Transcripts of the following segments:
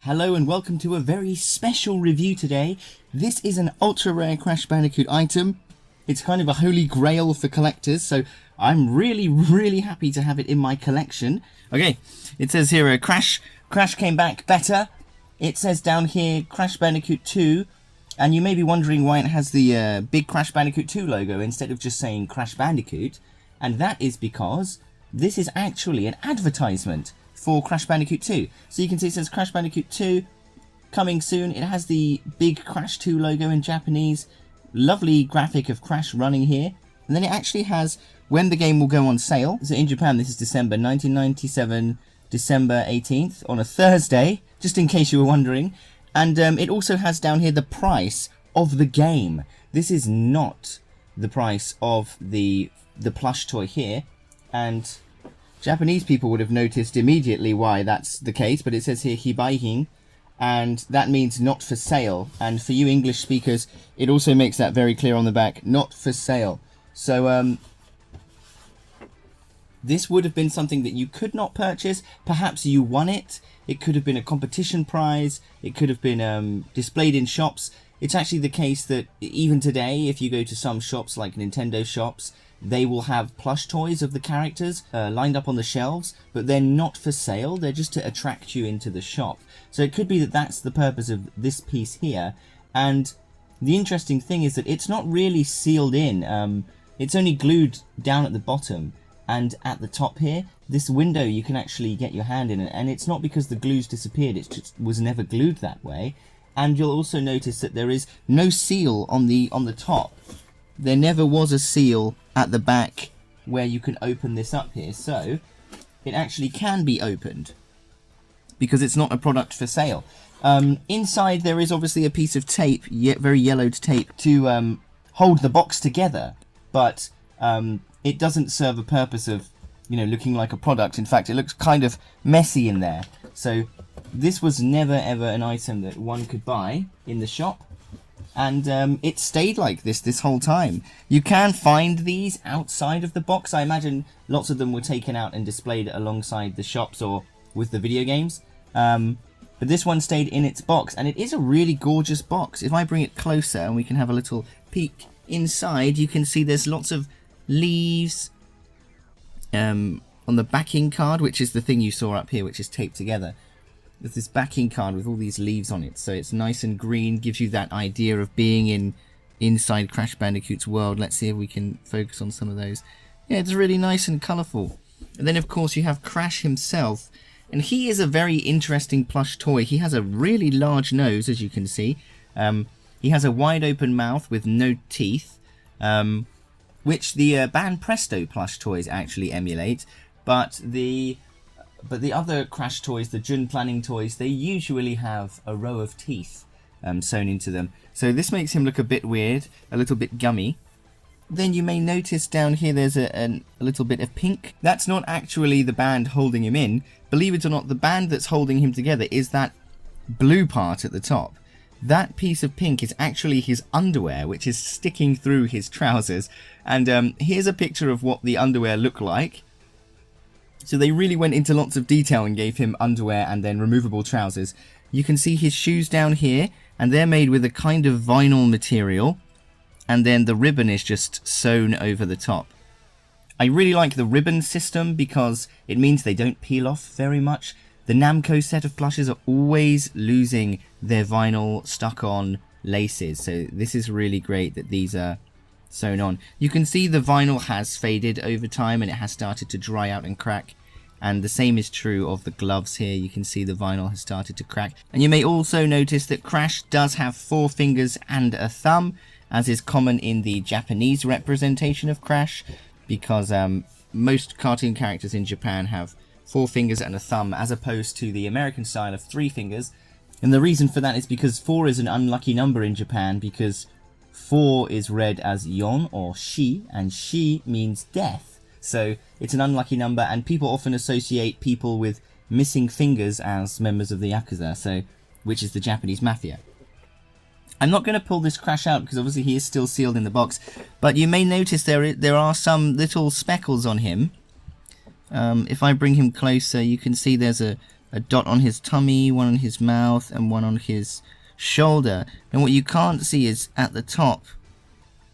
Hello and welcome to a very special review today. This is an ultra rare Crash Bandicoot item. It's kind of a holy grail for collectors, so I'm really happy to have it in my collection. Okay, it says here Crash came back better. It says down here Crash Bandicoot 2, and you may be wondering why it has the big Crash Bandicoot 2 logo instead of just saying Crash Bandicoot, and that is because this is actually an advertisement for Crash Bandicoot 2. So you can see it says Crash Bandicoot 2 coming soon. It has the big Crash 2 logo in Japanese. Lovely graphic of Crash running here. And then it actually has when the game will go on sale. So in Japan this is December 1997, December 18th on a Thursday, just in case you were wondering. And it also has down here the price of the game. This is not the price of the plush toy here. And Japanese people would have noticed immediately why that's the case, but it says here Hibaihin, and that means not for sale. And for you English speakers, it also makes that very clear on the back, not for sale. So this would have been something that you could not purchase. Perhaps you won it. It could have been a competition prize. It could have been displayed in shops. It's actually the case that even today, if you go to some shops like Nintendo shops, they will have plush toys of the characters lined up on the shelves, but they're not for sale. They're just to attract you into the shop. So it could be that that's the purpose of this piece here. And the interesting thing is that it's not really sealed in. It's only glued down at the bottom. And at the top here, this window you can actually get your hand in. And it's not because the glue's disappeared. It just was never glued that way. And you'll also notice that there is no seal on the top. There never was a seal at the back where you can open this up here, so it actually can be opened because it's not a product for sale. Inside there is obviously a piece of tape, very yellowed tape, to hold the box together, but it doesn't serve a purpose of, you know, looking like a product. In fact, it looks kind of messy in there. So this was never ever an item that one could buy in the shop. And it stayed like this whole time. You can find these outside of the box. I imagine lots of them were taken out and displayed alongside the shops or with the video games. But this one stayed in its box, and it is a really gorgeous box. If I bring it closer and we can have a little peek inside, you can see there's lots of leaves on the backing card, which is the thing you saw up here, which is taped together. There's this backing card with all these leaves on it, so it's nice and green, gives you that idea of being inside Crash Bandicoot's world. Let's see if we can focus on some of those. Yeah, it's really nice and colourful. And then of course you have Crash himself, and he is a very interesting plush toy. He has a really large nose, as you can see. He has a wide open mouth with no teeth, which the Ban Presto plush toys actually emulate, but the other Crash toys, the N.Gin planning toys, they usually have a row of teeth sewn into them. So this makes him look a bit weird, a little bit gummy. Then you may notice down here there's a little bit of pink. That's not actually the band holding him in. Believe it or not, the band that's holding him together is that blue part at the top. That piece of pink is actually his underwear, which is sticking through his trousers. And here's a picture of what the underwear look like. So they really went into lots of detail and gave him underwear and then removable trousers. You can see his shoes down here, and they're made with a kind of vinyl material, and then the ribbon is just sewn over the top. I really like the ribbon system because it means they don't peel off very much. The Namco set of plushes are always losing their vinyl stuck on laces, so this is really great that these are sewn on. You can see the vinyl has faded over time and it has started to dry out and crack, and the same is true of the gloves here. You can see the vinyl has started to crack. And you may also notice that Crash does have 4 fingers and a thumb, as is common in the Japanese representation of Crash, because most cartoon characters in Japan have 4 fingers and a thumb, as opposed to the American style of 3 fingers. And the reason for that is because 4 is an unlucky number in Japan, because 4 is read as yon or shi, and shi means death. So it's an unlucky number, and people often associate people with missing fingers as members of the Yakuza, so which is the Japanese mafia. I'm not going to pull this Crash out because obviously he is still sealed in the box, but you may notice there are some little speckles on him. If I bring him closer, you can see there's a a dot on his tummy, one on his mouth, and one on his shoulder. And what you can't see is at the top,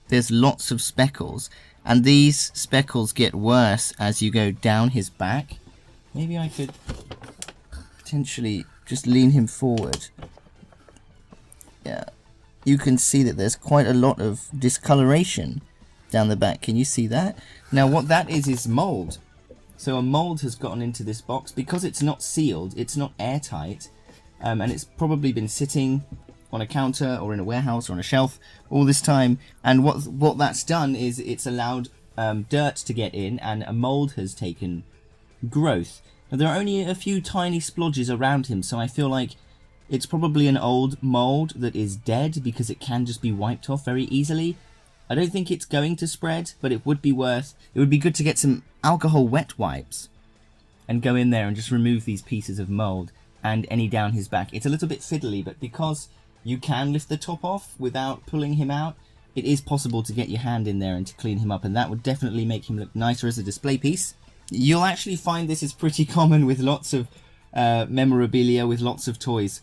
there's lots of speckles. And these speckles get worse as you go down his back. Maybe I could potentially just lean him forward. Yeah. You can see that there's quite a lot of discoloration down the back. Can you see that? Now what that is mold. So a mold has gotten into this box because it's not sealed, it's not airtight, and it's probably been sitting on a counter or in a warehouse or on a shelf all this time. And what that's done is it's allowed dirt to get in, and a mold has taken growth. Now there are only a few tiny splodges around him, so I feel like it's probably an old mold that is dead because it can just be wiped off very easily. I don't think it's going to spread, but it would be good to get some alcohol wet wipes and go in there and just remove these pieces of mold and any down his back. It's a little bit fiddly, but because you can lift the top off without pulling him out, it is possible to get your hand in there and to clean him up, and that would definitely make him look nicer as a display piece. You'll actually find this is pretty common with lots of memorabilia, with lots of toys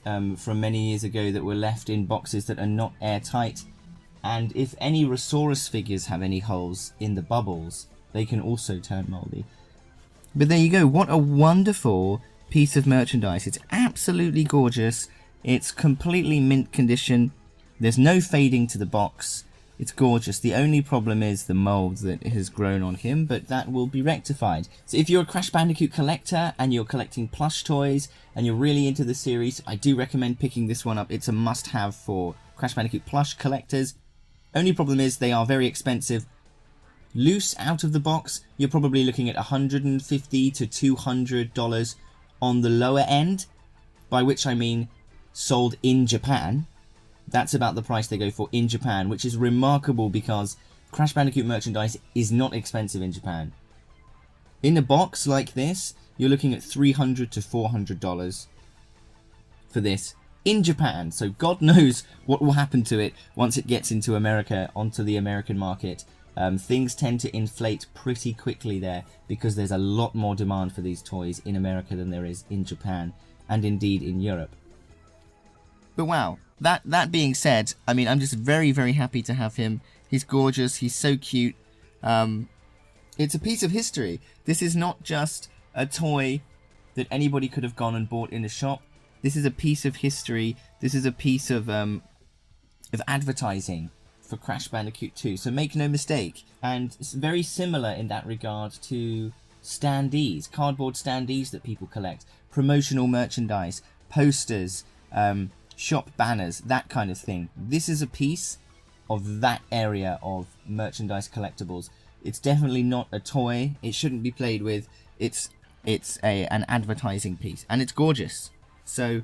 from many years ago that were left in boxes that are not airtight. And if any Rarest figures have any holes in the bubbles, they can also turn moldy. But there you go, what a wonderful piece of merchandise. It's absolutely gorgeous. It's completely mint condition. There's no fading to the box. It's gorgeous. The only problem is the mold that has grown on him, but that will be rectified. So if you're a Crash Bandicoot collector and you're collecting plush toys and you're really into the series, I do recommend picking this one up. It's a must-have for Crash Bandicoot plush collectors. Only problem is they are very expensive. Loose out of the box, you're probably looking at $150 to $200 on the lower end, by which I mean sold in Japan. That's about the price they go for in Japan, which is remarkable because Crash Bandicoot merchandise is not expensive in Japan. In a box like this, you're looking at $300 to $400 for this in Japan. So God knows what will happen to it once it gets into America, onto the American market. Things tend to inflate pretty quickly there because there's a lot more demand for these toys in America than there is in Japan, and indeed in Europe. But wow, that being said, I mean, I'm just very, very happy to have him. He's gorgeous, he's so cute. It's a piece of history. This is not just a toy that anybody could have gone and bought in a shop. This is a piece of history. This is a piece of advertising for Crash Bandicoot 2. So make no mistake. And it's very similar in that regard to standees, cardboard standees that people collect, promotional merchandise, posters, shop banners, that kind of thing. This is a piece of that area of merchandise collectibles. It's definitely not a toy. It shouldn't be played with. It's an advertising piece, and it's gorgeous. So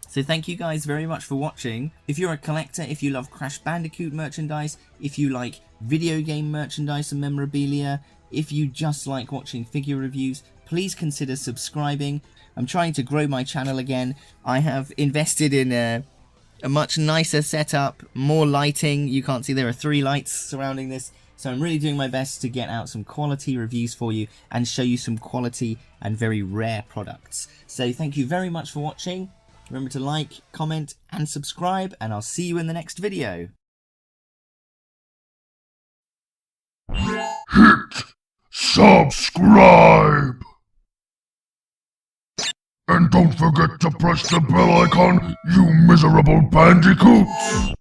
thank you guys very much for watching. If you're a collector, if you love Crash Bandicoot merchandise, if you like video game merchandise and memorabilia, if you just like watching figure reviews, please consider subscribing. I'm trying to grow my channel again. I have invested in a much nicer setup, more lighting. You can't see there are 3 lights surrounding this. So I'm really doing my best to get out some quality reviews for you and show you some quality and very rare products. So thank you very much for watching. Remember to like, comment and subscribe, and I'll see you in the next video. Hit subscribe! And don't forget to press the bell icon, you miserable bandicoots!